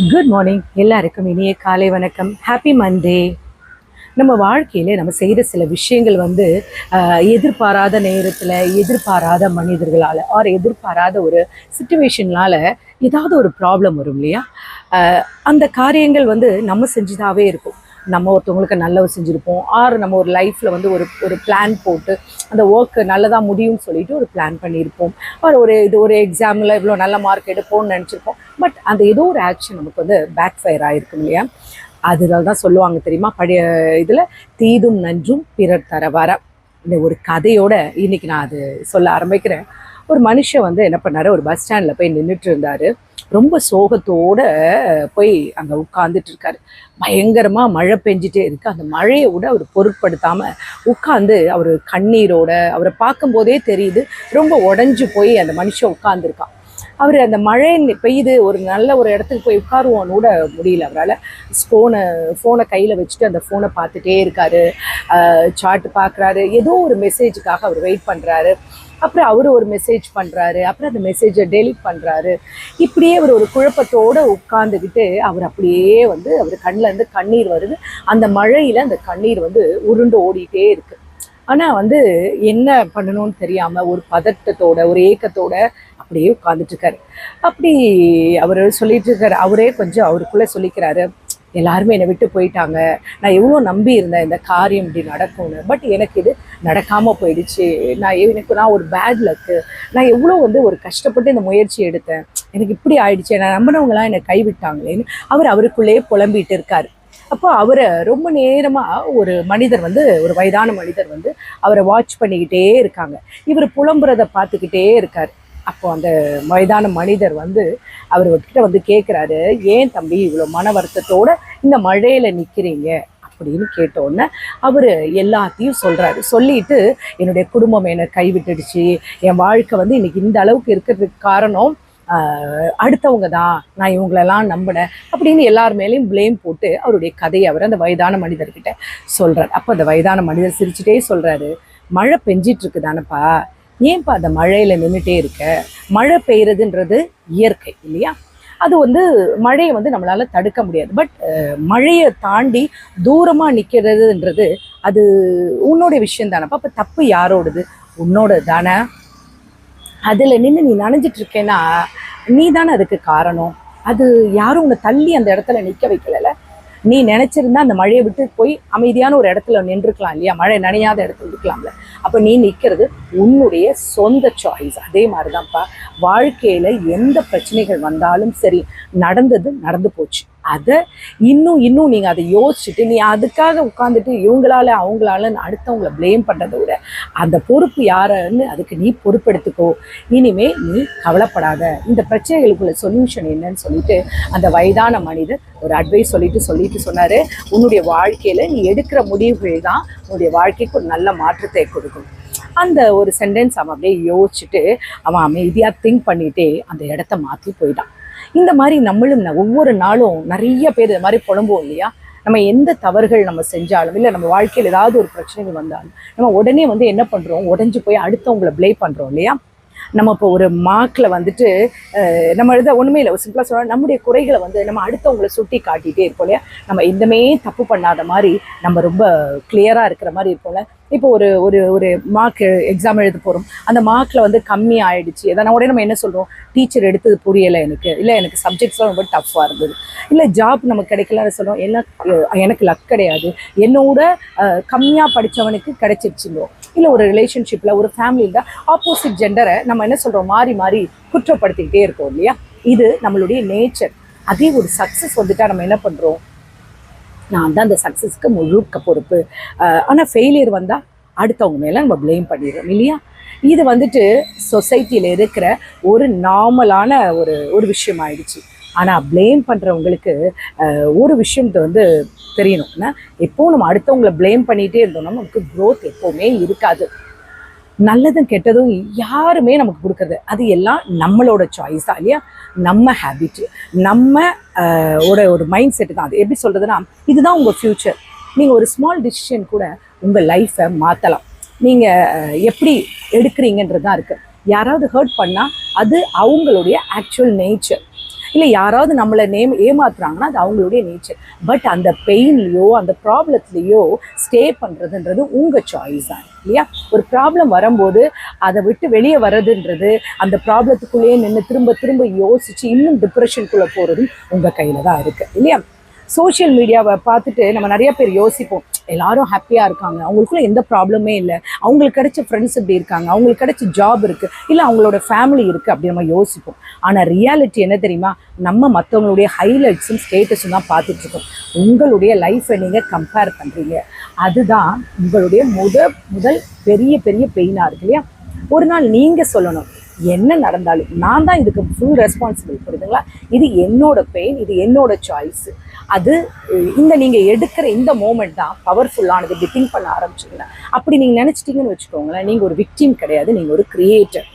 Good morning. எல்லாருக்கும் இனிய காலை வணக்கம். Happy Monday. நம்ம வாழ்க்கையில நம்ம செய்கிற சில விஷயங்கள் எதிர்பாராத நேரத்தில் எதிர்பாராத மனிதர்களால் எதிர்பாராத ஒரு சுச்சுவேஷனால் ஏதாவது ஒரு ப்ராப்ளம் வரும் இல்லையா? அந்த காரியங்கள் நம்ம செஞ்சதாகவே இருக்கும். நம்ம ஒருத்தவங்களுக்கு நல்லது செஞ்சுருப்போம், நம்ம ஒரு லைஃப்பில் ஒரு ஒரு பிளான் போட்டு அந்த ஒர்க்கு நல்லதாக முடியும்னு சொல்லிட்டு ஒரு பிளான் பண்ணியிருப்போம். ஒரு எக்ஸாமில் இவ்வளோ நல்ல மார்க் எடுப்போம்னு நினச்சிருப்போம். பட் அந்த ஏதோ ஒரு ஆக்ஷன் நமக்கு பேக் ஃபயர் ஆகிருக்கும் இல்லையா? அதனால தான் சொல்லுவாங்க தெரியுமா, பழைய இதில் தீதும் நன்றும் பிறர் தர வர. இந்த ஒரு கதையோட இன்னைக்கு நான் அது சொல்ல ஆரம்பிக்கிறேன். ஒரு மனுஷன் என்ன பண்ணார், ஒரு பஸ் ஸ்டாண்டில் போய் நின்றுட்டு இருந்தார். ரொம்ப சோகத்தோடு போய் அங்கே உட்காந்துட்டு இருக்காரு. பயங்கரமாக மழை பெஞ்சிட்டே இருக்குது. அந்த மழையை விட அவர் பொருட்படுத்தாமல் உட்காந்து அவர் கண்ணீரோட, அவரை பார்க்கும்போதே தெரியுது ரொம்ப உடஞ்சி போய் அந்த மனுஷன் உட்காந்துருக்கான். அவர் அந்த மழை பெய்யுது, ஒரு நல்ல ஒரு இடத்துக்கு போய் உட்காருவோன்னு கூட முடியல அவரால். ஃபோனை கையில் வச்சுட்டு அந்த ஃபோனை பார்த்துட்டே இருக்காரு. சார்ட்டு பார்க்குறாரு. ஏதோ ஒரு மெசேஜுக்காக அவர் வெயிட் பண்ணுறாரு. அப்புறம் அவர் ஒரு மெசேஜ் பண்ணுறாரு. அப்புறம் அந்த மெசேஜை டெலிட் பண்ணுறாரு. இப்படியே அவர் ஒரு குழப்பத்தோடு உட்காந்துக்கிட்டு அவர் அப்படியே அவர் கண்ணிலேருந்து கண்ணீர் வருது. அந்த மழையில் அந்த கண்ணீர் உருண்டு ஓடிட்டே இருக்குது. ஆனால் என்ன பண்ணணும்னு தெரியாமல் ஒரு பதட்டத்தோட ஒரு ஏக்கத்தோட அப்படியே உட்காந்துட்ருக்காரு. அப்படி அவர் சொல்லிட்டு இருக்காரு. அவரே கொஞ்சம் அவருக்குள்ளே சொல்லிக்கிறாரு, எல்லாருமே என்னை விட்டு போயிட்டாங்க, நான் எவ்வளோ நம்பி இருந்தேன் இந்த காரியம் இப்படி நடக்கும்னு, பட் எனக்கு இது நடக்காமல் போயிடுச்சு. நான் ஒரு பேட் லக்கு. நான் எவ்வளோ ஒரு கஷ்டப்பட்டு இந்த முயற்சி எடுத்தேன், எனக்கு இப்படி ஆயிடுச்சு, நான் நம்பினவங்களாம் என்னை கைவிட்டாங்களேன்னு அவருக்குள்ளேயே புலம்பிட்டு இருக்காரு. அப்போ அவரை ரொம்ப நேரமாக ஒரு மனிதர் ஒரு வயதான மனிதர் அவரை வாட்ச் பண்ணிக்கிட்டே இருக்காங்க. இவர் புலம்புறதை பார்த்துக்கிட்டே இருக்கார். அப்போ அந்த வயதான மனிதர் அவர்கிட்ட கேட்குறாரு, ஏன் தம்பி இவ்வளோ மன வருத்தத்தோடு இந்த மழையில் நிற்கிறீங்க அப்படின்னு கேட்டோன்னே அவர் எல்லாத்தையும் சொல்கிறாரு. சொல்லிட்டு, என்னுடைய குடும்பம் என்னை கைவிட்டுடுச்சு, என் வாழ்க்கை இன்னைக்கு இந்த அளவுக்கு இருக்கிறதுக்கு காரணம் அடுத்தவங்க தான், நான் இவங்களெல்லாம் நம்பினேன் அப்படின்னு எல்லார் மேலேயும் ப்ளேம் போட்டு அவருடைய கதையை அந்த வயதான மனிதர்கிட்ட சொல்கிறார். அப்போ அந்த வயதான மனிதர் சிரிச்சுட்டே சொல்கிறாரு, மழை பெஞ்சிட்ருக்கு தானப்பா, ஏன்ப்பா அந்த மழையில் நின்றுட்டே இருக்க? மழை பெய்யறதுன்றது இயற்கை இல்லையா? அது மழையை நம்மளால் தடுக்க முடியாது. பட் மழையை தாண்டி தூரமாக நிற்கிறதுன்றது அது உன்னோட விஷயம் தானப்பா. அப்போ தப்பு யாரோடது? உன்னோட தானே. அதில் நின்று நீ நனைஞ்சிட்டு இருக்கேன்னா நீ தானே அதுக்கு காரணம். அது யாரும் உன்னை தள்ளி அந்த இடத்துல நிற்க வைக்கல. நீ நினச்சிருந்தா அந்த மழையை விட்டு போய் அமைதியான ஒரு இடத்துல நின்றுக்கலாம் இல்லையா? மழை நனையாத இடத்துல இருக்கலாம்ல. அப்போ நீ நிற்கிறது உன்னுடைய சொந்த சாய்ஸ். அதே மாதிரி தான்ப்பா வாழ்க்கையில் எந்த பிரச்சனைகள் வந்தாலும் சரி, நடந்து போச்சு. அதை இன்னும் நீங்கள் அதை யோசிச்சுட்டு நீ அதுக்காக உட்காந்துட்டு இவங்களால அவங்களால அடுத்தவங்களை ப்ளேம் பண்ணுறதை விட அந்த பொறுப்பு யாருன்னு அதுக்கு நீ பொறுப்பெடுத்துக்கோ. இனிமே நீ கவலைப்படாத, இந்த பிரச்சனைகளுக்குள்ள சொல்யூஷன் என்னன்னு சொல்லிட்டு அந்த வயதான மனிதர் ஒரு அட்வைஸ் சொல்லிட்டு சொன்னார், உன்னுடைய வாழ்க்கையில் நீ எடுக்கிற முடிவுகள் தான் உன்னுடைய வாழ்க்கைக்கு ஒரு நல்ல மாற்றத்தை கொடுக்கும். அந்த ஒரு சென்டென்ஸ் அவன் அப்படியே யோசிச்சுட்டு அவன் அமைதியாக திங்க் பண்ணிகிட்டே அந்த இடத்த மாற்றி போயிட்டான். இந்த மாதிரி நம்மளும் ஒவ்வொரு நாளும் நிறைய பேர் இது மாதிரி புலம்புவோம் இல்லையா? நம்ம எந்த தவறுகள் நம்ம செஞ்சாலும், இல்லை நம்ம வாழ்க்கையில் ஏதாவது ஒரு பிரச்சனைகள் வந்தாலும் நம்ம உடனே என்ன பண்ணுறோம், உடஞ்சி போய் அடுத்தவங்களை ப்ளேம் பண்ணுறோம் இல்லையா? நம்ம இப்போ ஒரு மார்க்கில் நம்ம ஒன்றுமே இல்லை, சிம்பிளாக சொல்ல நம்முடைய குறைகளை நம்ம அடுத்தவங்களை சுட்டி காட்டிகிட்டே இருப்போம் இல்லையா? நம்ம எதுவுமே தப்பு பண்ணாத மாதிரி நம்ம ரொம்ப கிளியராக இருக்கிற மாதிரி இருப்போம்ல. இப்போ ஒரு ஒரு ஒரு மார்க் எக்ஸாம் எழுத போகிறோம், அந்த மார்க்கில் கம்மி ஆகிடுச்சு. எதனா உடனே நம்ம என்ன சொல்கிறோம், டீச்சர் எடுத்தது புரியலை எனக்கு, இல்லை எனக்கு சப்ஜெக்ட்ஸ்லாம் ரொம்ப டஃப்பாக இருந்தது, இல்லை ஜாப் நமக்கு கிடைக்கலன்னு சொல்கிறோம், எனக்கு லக் கிடையாது, என்னோட கம்மியாக படித்தவனுக்கு கிடைச்சிருச்சுங்களோ, இல்லை ஒரு ரிலேஷன்ஷிப்பில் ஒரு ஃபேமிலியில் ஆப்போசிட் ஜெண்டரை நம்ம என்ன சொல்கிறோம், மாறி மாறி குற்றப்படுத்திக்கிட்டே இருக்கோம் இல்லையா? இது நம்மளுடைய நேச்சர். அதே ஒரு சக்ஸஸ் நம்ம என்ன பண்ணுறோம், நான் தான் அந்த சக்ஸஸ்க்கு முழுக்க பொறுப்பு. ஆனால் ஃபெயிலியர் வந்தால் அடுத்தவங்க மேலே நம்ம ப்ளேம் பண்ணிடுறோம் இல்லையா? இது சொசைட்டியில் இருக்கிற ஒரு நார்மலான ஒரு விஷயம் ஆயிடுச்சு. ஆனால் ப்ளேம் பண்ணுறவங்களுக்கு ஒரு விஷயத்தை தெரியணும்னா, எப்போவும் நம்ம அடுத்தவங்களை ப்ளேம் பண்ணிகிட்டே இருந்தோம்னா நமக்கு க்ரோத் எப்போவுமே இருக்காது. நல்லதும் கெட்டதும் யாருமே நமக்கு கொடுக்குறது அது எல்லாம் நம்மளோட சாய்ஸ் தான் இல்லையா? நம்ம ஹேபிட்டு, நம்ம ஒரு மைண்ட் செட்டு தான். அது எப்படி சொல்கிறதுனா, இதுதான் உங்கள் ஃப்யூச்சர். நீங்கள் ஒரு ஸ்மால் டிசிஷன் கூட உங்கள் லைஃப்பை மாற்றலாம். நீங்கள் எப்படி எடுக்கிறீங்கன்றது தான் இருக்குது. யாராவது ஹர்ட் பண்ணால் அது அவங்களுடைய ஆக்சுவல் நேச்சர். இல்லை யாராவது நம்மளை ஏமாத்துறாங்கன்னா அது அவங்களுடைய நேச்சர். பட் அந்த பெயின்லையோ அந்த ப்ராப்ளத்துலேயோ ஸ்டே பண்ணுறதுன்றது உங்கள் சாய்ஸ் தான் இல்லையா? ஒரு ப்ராப்ளம் வரும்போது அதை விட்டு வெளியே வர்றதுன்றது, அந்த ப்ராப்ளத்துக்குள்ளேயே நின்று திரும்ப திரும்ப யோசித்து இன்னும் டிப்ரெஷனுக்குள்ளே போகிறதும் உங்கள் கையில் தான் இருக்குது இல்லையா? சோஷியல் மீடியாவை பார்த்துட்டு நம்ம நிறைய பேர் யோசிப்போம், எல்லாரும் ஹாப்பியாக இருக்காங்க, அவங்களுக்குள்ள எந்த ப்ராப்ளமே இல்லை, அவங்களுக்கு கிடைச்ச ஃப்ரெண்ட்ஸ் இப்படி இருக்காங்க, அவங்களுக்கு கிடைச்ச ஜாப் இருக்குது, இல்லை அவங்களோட ஃபேமிலி இருக்குது அப்படி நம்ம யோசிப்போம். ஆனால் ரியாலிட்டி என்ன தெரியுமா? நம்ம மற்றவங்களுடைய ஹைலைட்ஸும் ஸ்டேட்டஸும் தான் பார்த்துட்ருக்கோம். உங்களுடைய லைஃப்பை நீங்கள் கம்பேர் பண்ணுறீங்க, அதுதான் உங்களுடைய முதல் பெரிய பெரிய பெயினாக இருக்கு இல்லையா? ஒரு நாள் நீங்கள் சொல்லணும், என்ன நடந்தாலும் நான் தான் இதுக்கு ஃபுல் ரெஸ்பான்சிபிள், புரியுதுங்களா? இது என்னோட பெயின், இது என்னோட சாய்ஸு. அது இந்த நீங்கள் எடுக்கிற இந்த மூமெண்ட் தான் பவர்ஃபுல்லானது. இப்படி திங்க் பண்ண ஆரம்பிச்சிங்கன்னா, அப்படி நீங்கள் நினச்சிட்டிங்கன்னு வச்சுக்கோங்களேன், நீங்கள் ஒரு விக்டிம் கிடையாது, நீங்கள் ஒரு கிரியேட்டர்.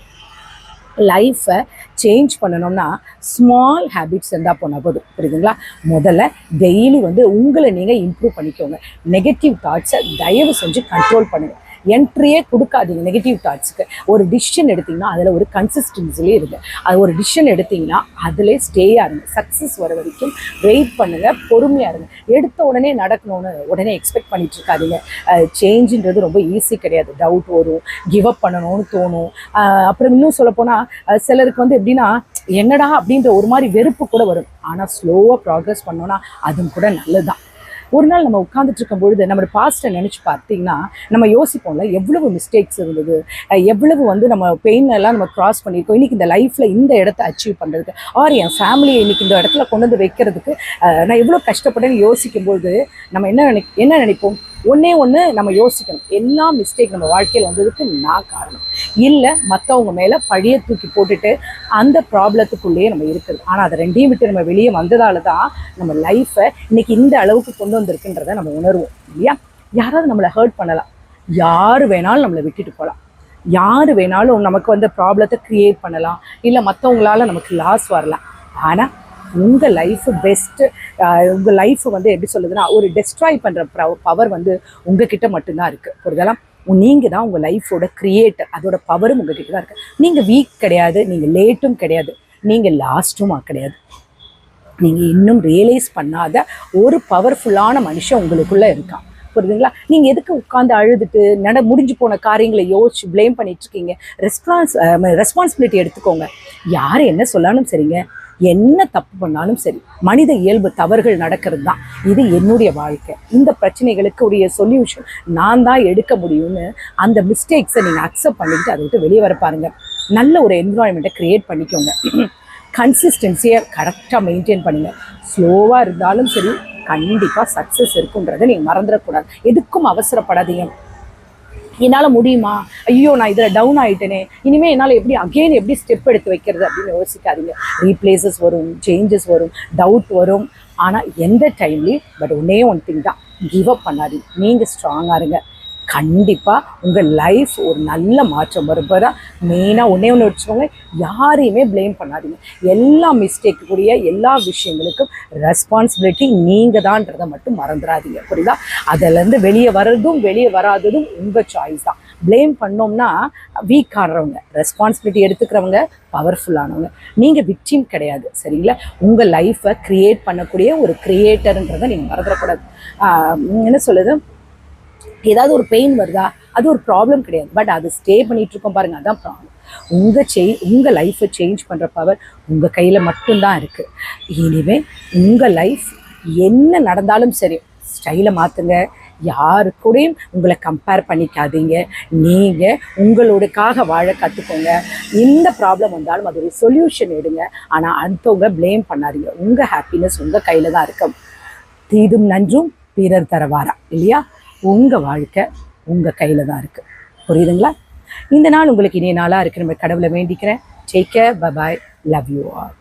லைஃப்பை சேஞ்ச் பண்ணணும்னா ஸ்மால் ஹேபிட்ஸ் இருந்தால் போனால் போதும், புரியுதுங்களா? முதல்ல டெய்லி உங்களை நீங்கள் இம்ப்ரூவ் பண்ணிக்கோங்க. நெகட்டிவ் தாட்ஸை தயவு செஞ்சு கண்ட்ரோல் பண்ணுங்கள். என்ட்ரியே கொடுக்காதீங்க நெகட்டிவ் தாட்ஸுக்கு. ஒரு டிசிஷன் எடுத்திங்கன்னா அதில் ஒரு கன்சிஸ்டன்சிலே இருக்குது. அது ஒரு டிசிஷன் எடுத்திங்கன்னா அதில் ஸ்டேயாக இருங்க. சக்ஸஸ் வர வரைக்கும் வெயிட் பண்ணுங்கள், பொறுமையாக இருங்க. எடுத்த உடனே நடக்கணும்னு உடனே எக்ஸ்பெக்ட் பண்ணிட்டு இருக்காதீங்க. சேஞ்சுன்றது ரொம்ப ஈஸி கிடையாது. டவுட் வரும், கிவ் அப் பண்ணணும்னு தோணும். அப்புறம் இன்னும் சொல்லப்போனால் சிலருக்கு எப்படின்னா என்னடா அப்படின்ற ஒரு மாதிரி வெறுப்பு கூட வரும். ஆனால் ஸ்லோவாக ப்ராக்ரஸ் பண்ணோன்னா அதுவும் கூட நல்லது தான். ஒரு நாள் நம்ம உட்காந்துட்டு இருக்கும் பொழுது நம்மளோட பாஸ்ட்டை நினச்சி பார்த்தீங்கன்னா நம்ம யோசிப்போம்ல, எவ்வளவு மிஸ்டேக்ஸ் இருந்தது, எவ்வளவு நம்ம பெயினெல்லாம் நம்ம க்ராஸ் பண்ணியிருக்கோம். இன்றைக்கி இந்த லைஃப்பில் இந்த இடத்த அச்சீவ் பண்ணுறதுக்கு, ஆர் என் ஃபேமிலியை இன்றைக்கி இந்த இடத்துல கொண்டு வந்து வைக்கிறதுக்கு நான் எவ்வளோ கஷ்டப்பட்டேன்னு யோசிக்கும்போது நம்ம என்ன நினைப்போம்? ஒன்று நம்ம யோசிக்கணும், எல்லா மிஸ்டேக் நம்ம வாழ்க்கையில் வந்ததுக்கு நான் காரணம் இல்லை, மற்றவங்க மேலே பழியை தூக்கி போட்டுட்டு அந்த ப்ராப்ளத்துக்குள்ளேயே நம்ம இருக்குது. ஆனால் அதை ரெண்டையும் விட்டு நம்ம வெளியே வந்ததால தான் நம்ம லைஃப்பை இன்றைக்கி இந்த அளவுக்கு கொண்டு வந்திருக்குன்றதை நம்ம உணர்வோம் இல்லையா? யாராவது நம்மளை ஹர்ட் பண்ணலாம், யார் வேணாலும் நம்மளை விட்டுட்டு போகலாம், யார் வேணாலும் நமக்கு ப்ராப்ளத்தை க்ரியேட் பண்ணலாம், இல்லை மற்றவங்களால நமக்கு லாஸ் வரலாம். ஆனால் உங்கள் லைஃபு பெஸ்ட்டு, உங்கள் லைஃபு எப்படி சொல்லுதுன்னா ஒரு டெஸ்ட்ராய் பண்ணுற பவர் உங்ககிட்ட மட்டும்தான் இருக்குது, புரிதலாம்? நீங்கள் தான் உங்கள் லைஃபோட க்ரியேட்டர், அதோட பவரும் உங்ககிட்ட தான் இருக்குது. நீங்கள் வீக் கிடையாது, நீங்கள் லேட்டும் கிடையாது, நீங்கள் லாஸ்ட்டும் கிடையாது. நீங்கள் இன்னும் ரியலைஸ் பண்ணாத ஒரு பவர்ஃபுல்லான மனுஷன் உங்களுக்குள்ளே இருக்கான், புரியுதுங்களா? நீங்கள் எதுக்கு உட்காந்து அழுதுட்டு முடிஞ்சு போன காரியங்களை யோசிச்சு ப்ளேம் பண்ணிட்டு இருக்கீங்க? ரெஸ்பான்சிபிலிட்டி எடுத்துக்கோங்க. யார் என்ன சொல்லாலும் சரிங்க, என்ன தப்பு பண்ணாலும் சரி, மனித இயல்பு தவறுகள் நடக்கிறது தான். இது என்னுடைய வாழ்க்கை, இந்த பிரச்சனைகளுக்கு உடைய சொல்யூஷன் நான் தான் எடுக்க முடியும்னு அந்த மிஸ்டேக்ஸை நீங்கள் அக்செப்ட் பண்ணிக்கிட்டு அதை விட்டு வெளியே வர பாருங்க. நல்ல ஒரு என்விரான்மெண்ட்டை க்ரியேட் பண்ணிக்கோங்க. கன்சிஸ்டன்சியை கரெக்டாக மெயின்டைன் பண்ணுங்கள். ஸ்லோவாக இருந்தாலும் சரி, கண்டிப்பாக சக்ஸஸ் இருக்குன்றதை நீங்கள் மறந்துடக்கூடாது. எதுக்கும் அவசரப்படாதீங்க. என்னால் முடியுமா, ஐயோ நான் இதில் டவுன் ஆகிட்டேனே, இனிமேல் என்னால் எப்படி ஸ்டெப் எடுத்து வைக்கிறது அப்படின்னு யோசிக்காதீங்க. ரீப்ளேசஸ் வரும், சேஞ்சஸ் வரும், டவுட் வரும். ஆனால் எந்த டைம்லேயும் ஒன்னே திங் தான், கிவ் அப் பண்ணாதீங்க. நீங்கள் ஸ்ட்ராங்காக இருங்க. கண்டிப்பாக உங்கள் லைஃப் ஒரு நல்ல மாற்றம் வரும்போது தான். மெயினாக ஒன்றே வச்சுக்கோங்க, யாரையுமே ப்ளேம் பண்ணாதீங்க. எல்லா மிஸ்டேக்குரிய எல்லா விஷயங்களுக்கும் ரெஸ்பான்சிபிலிட்டி நீங்கள் தான்றதை மட்டும் மறந்துடாதீங்க, புரியுதா? அதிலேருந்து வெளியே வராததும் உங்கள் சாய்ஸ் தான். ப்ளேம் பண்ணோம்னா வீக் ஆடுறவங்க, ரெஸ்பான்சிபிலிட்டி எடுத்துக்கிறவங்க பவர்ஃபுல்லானவங்க. நீங்கள் விக்டிம் கிடையாது, சரிங்களா? உங்கள் லைஃப்பை க்ரியேட் பண்ணக்கூடிய ஒரு க்ரியேட்டருன்றதை நீங்கள் மறந்துடக்கூடாது. என்ன சொல்லுது, ஏதாவது ஒரு பெயின் வருதா, அது ஒரு ப்ராப்ளம் கிடையாது, பட் அது ஸ்டே பண்ணிகிட்டு இருக்கோம் பாருங்கள், அதுதான் ப்ராப்ளம். உங்கள் லைஃப்பை சேஞ்ச் பண்ணுற பவர் உங்கள் கையில் மட்டும்தான் இருக்குது. இனிமேல் உங்கள் லைஃப் என்ன நடந்தாலும் சரி, ஸ்டைலை மாற்றுங்க, யாரு கூடயும் உங்களை கம்பேர் பண்ணிக்காதீங்க. நீங்கள் உங்களுக்காக வாழ கற்றுக்கோங்க. எந்த ப்ராப்ளம் வந்தாலும் அது ஒரு சொல்யூஷன் எடுங்க. ஆனால் அடுத்தவங்க ப்ளேம் பண்ணாதீங்க. உங்கள் ஹாப்பினஸ் உங்கள் கையில் தான் இருக்கும். தீதும் நன்றும் பிறர் தரவாரா இல்லையா? உங்கள் வாழ்க்கை உங்கள் கையில் தான் இருக்குது, புரியுதுங்களா? இந்த நாள் உங்களுக்கு இனிய நாளாக இருக்கு. நம்ம கடவுளை வேண்டிக்கிறேன். Take care, bye bye, love you all.